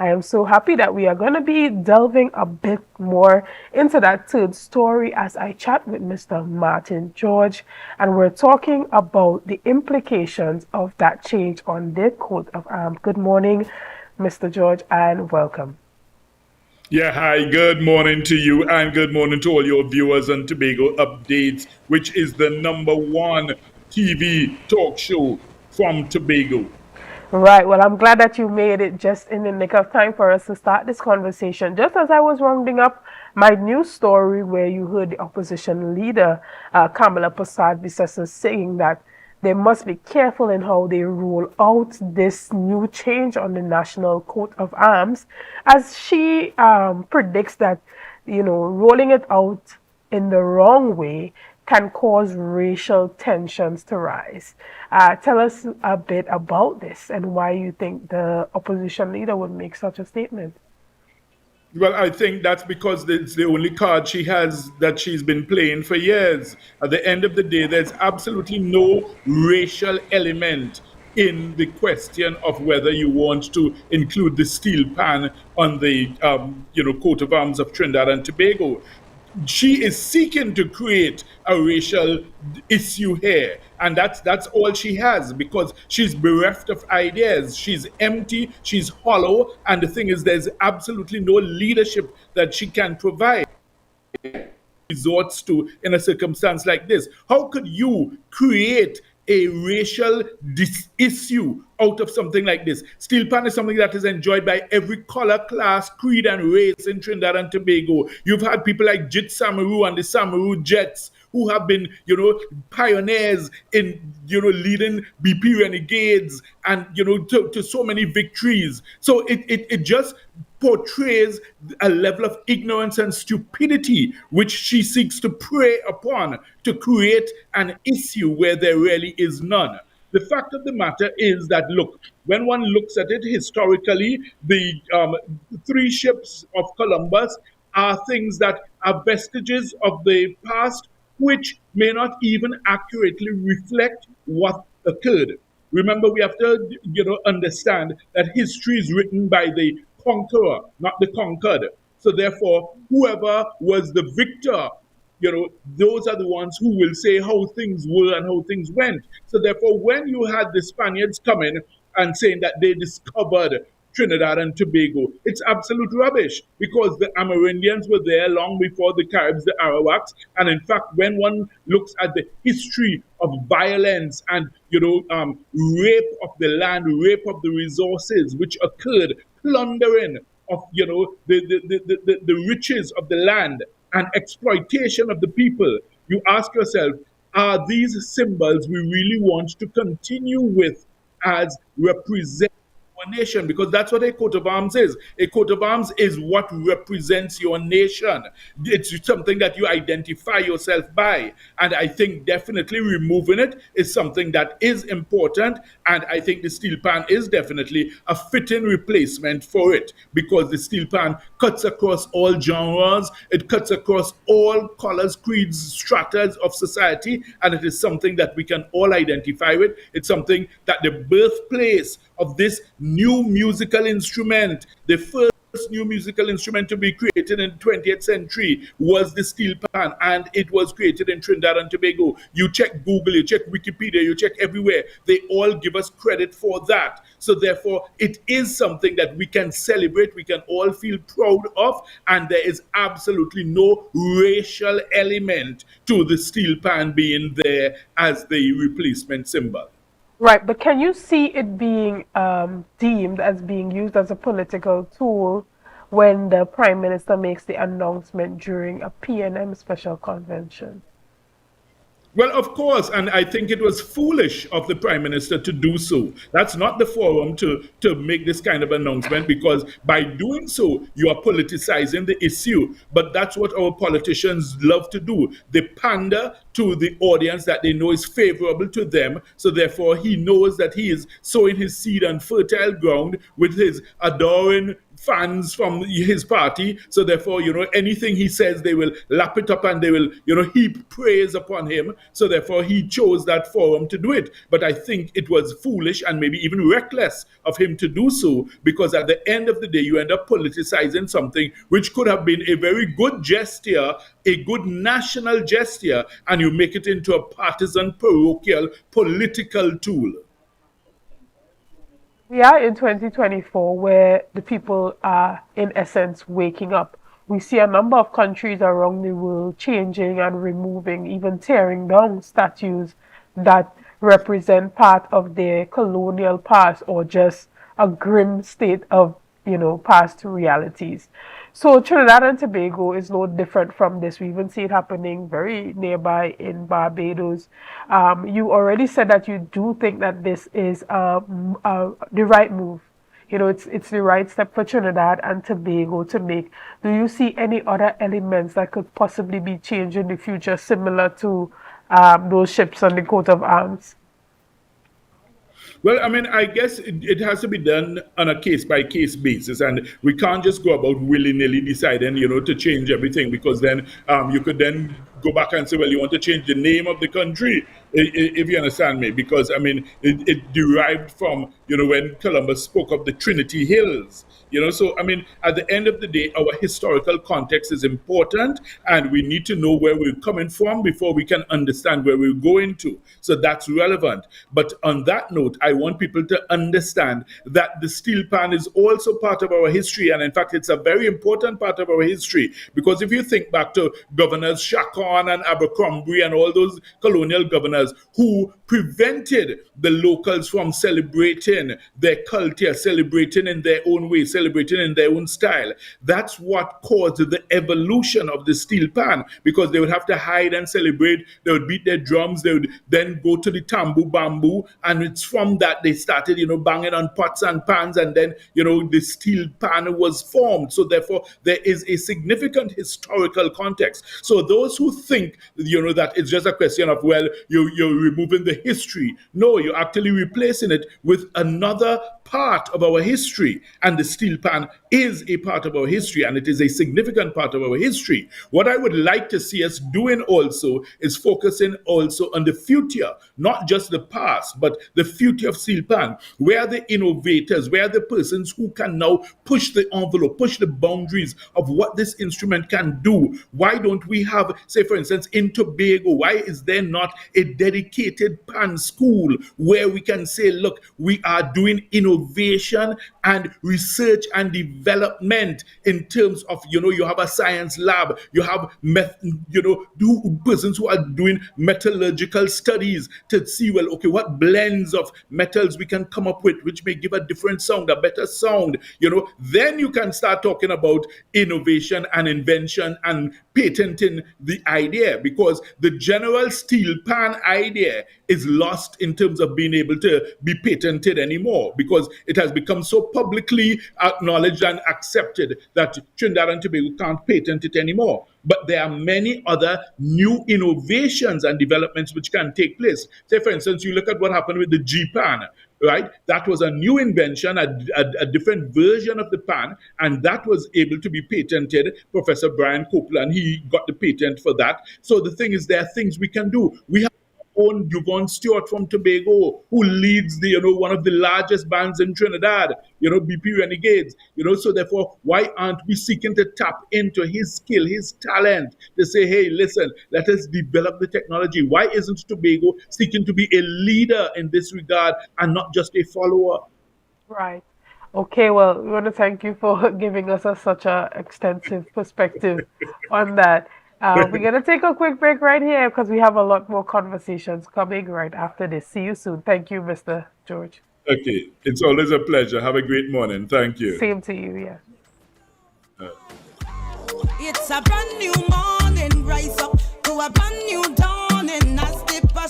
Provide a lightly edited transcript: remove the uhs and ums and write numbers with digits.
I am so happy that we are going to be delving a bit more into that third story as I chat with Mr. Martin George, and we're talking about the implications of that change on their coat of arms. Good morning, Mr. George, and welcome. Yeah, hi, good morning to you and good morning to all your viewers on Tobago Updates, which is the number one TV talk show from Tobago. Right. Well, I'm glad that you made it just in the nick of time for us to start this conversation. Just as I was rounding up my news story, where you heard the opposition leader, Kamala Prasad-Visesa, saying that they must be careful in how they roll out this new change on the national coat of arms, as she predicts that, rolling it out in the wrong way can cause racial tensions to rise. Tell us a bit about this and why you think the opposition leader would make such a statement. Well, I think that's because it's the only card she has that she's been playing for years. At the end of the day, there's absolutely no racial element in the question of whether you want to include the steel pan on the coat of arms of Trinidad and Tobago. She is seeking to create a racial issue here, and that's all she has, because she's bereft of ideas, she's empty, she's hollow, and the thing is, there's absolutely no leadership that she can provide, resorts to in a circumstance like this. How could you create a racial issue out of something like this? Steel pan is something that is enjoyed by every color, class, creed, and race in Trinidad and Tobago. You've had people like Jit Samaru and the Samaru Jets who have been, pioneers in, leading BP Renegades and, to so many victories. So it just portrays a level of ignorance and stupidity which she seeks to prey upon to create an issue where there really is none. The fact of the matter is that, look, when one looks at it historically, the three ships of Columbus are things that are vestiges of the past, which may not even accurately reflect what occurred. Remember, we have to, understand that history is written by the conqueror, not the conquered. So therefore, whoever was the victor, those are the ones who will say how things were and how things went. So therefore, when you had the Spaniards come in and saying that they discovered Trinidad and Tobago, it's absolute rubbish, because the Amerindians were there long before the Caribs, the Arawaks. And in fact, when one looks at the history of violence and rape of the land, rape of the resources which occurred, plundering of the riches of the land and exploitation of the people, you ask yourself, are these symbols we really want to continue with as represent our nation? Because that's what a coat of arms is. A coat of arms is what represents your nation. It's something that you identify yourself by. And I think definitely removing it is something that is important. And I think the steel pan is definitely a fitting replacement for it, because the steel pan cuts across all genres, it cuts across all colors, creeds, stratas of society, and it is something that we can all identify with. It's something that the birthplace of this new musical instrument, the first new musical instrument to be created in the 20th century, was the steel pan, and it was created in Trinidad and Tobago. You check Google, you check Wikipedia, you check everywhere, they all give us credit for that. So therefore, it is something that we can celebrate, we can all feel proud of, and there is absolutely no racial element to the steel pan being there as the replacement symbol. Right, but can you see it being deemed as being used as a political tool when the Prime Minister makes the announcement during a PNM special convention? Well, of course, and I think it was foolish of the Prime Minister to do so. That's not the forum to make this kind of announcement, because by doing so, you are politicizing the issue. But that's what our politicians love to do. They pander to the audience that they know is favorable to them. So therefore, he knows that he is sowing his seed on fertile ground with his adoring fans from his party. So therefore, anything he says, they will lap it up and they will, heap praise upon him. So therefore, he chose that forum to do it. But I think it was foolish and maybe even reckless of him to do so, because at the end of the day, you end up politicizing something which could have been a very good gesture, a good national gesture, and you make it into a partisan, parochial, political tool. We are in 2024 where the people are, in essence, waking up. We see a number of countries around the world changing and removing, even tearing down statues that represent part of their colonial past or just a grim state of, past realities. So Trinidad and Tobago is no different from this. We even see it happening very nearby in Barbados. You already said that you do think that this is the right move. It's the right step for Trinidad and Tobago to make. Do you see any other elements that could possibly be changed in the future, similar to those ships on the coat of arms? Well, I mean, I guess it has to be done on a case by case basis, and we can't just go about willy nilly deciding, to change everything, because then you could then go back and say, well, you want to change the name of the country, if you understand me, because I mean, it derived from, when Columbus spoke of the Trinity Hills. So I mean, at the end of the day, our historical context is important, and we need to know where we're coming from before we can understand where we're going to. So that's relevant. But on that note, I want people to understand that the steel pan is also part of our history, and in fact, it's a very important part of our history, because if you think back to Governors Chacon and Abercrombie and all those colonial governors who prevented the locals from celebrating their culture, celebrating in their own way, celebrating in their own style. That's what caused the evolution of the steel pan, because they would have to hide and celebrate. They would beat their drums. They would then go to the tambu bamboo, and it's from that they started, banging on pots and pans, and then, the steel pan was formed. So therefore, there is a significant historical context. So those who think, that it's just a question of, well, you're removing the history. No, you're actually replacing it with another part of our history, and the steel pan is a part of our history, and it is a significant part of our history. What I would like to see us doing also is focusing also on the future, not just the past, but the future of steel pan. Where are the innovators? Where are the persons who can now push the envelope, push the boundaries of what this instrument can do? Why don't we have, say, for instance, in Tobago, why is there not a dedicated pan school where we can say, look, we are doing innovation and research and development in terms of, you have a science lab, you have, persons who are doing metallurgical studies to see, well, okay, what blends of metals we can come up with, which may give a different sound, a better sound, then you can start talking about innovation and invention and patenting the idea, because the general steel pan idea is lost in terms of being able to be patented anymore, because it has become so publicly acknowledged and accepted that Trinidad and Tobago can't patent it anymore. But there are many other new innovations and developments which can take place. Say, for instance, you look at what happened with the G-pan, right? That was a new invention, a different version of the pan, and that was able to be patented. Professor Brian Copeland, he got the patent for that. So the thing is, there are things we can do. We have own Yvonne Stewart from Tobago, who leads the, one of the largest bands in Trinidad, BP Renegades, so therefore, why aren't we seeking to tap into his skill, his talent, to say, hey, listen, let us develop the technology? Why isn't Tobago seeking to be a leader in this regard and not just a follower? Right. Okay, well, we want to thank you for giving us such a extensive perspective on that. We're going to take a quick break right here because we have a lot more conversations coming right after this. See you soon. Thank you, Mr. George. Okay, it's always a pleasure. Have a great morning. Thank you. Same to you, yeah. It's a brand new morning, rise up to a brand new dawning.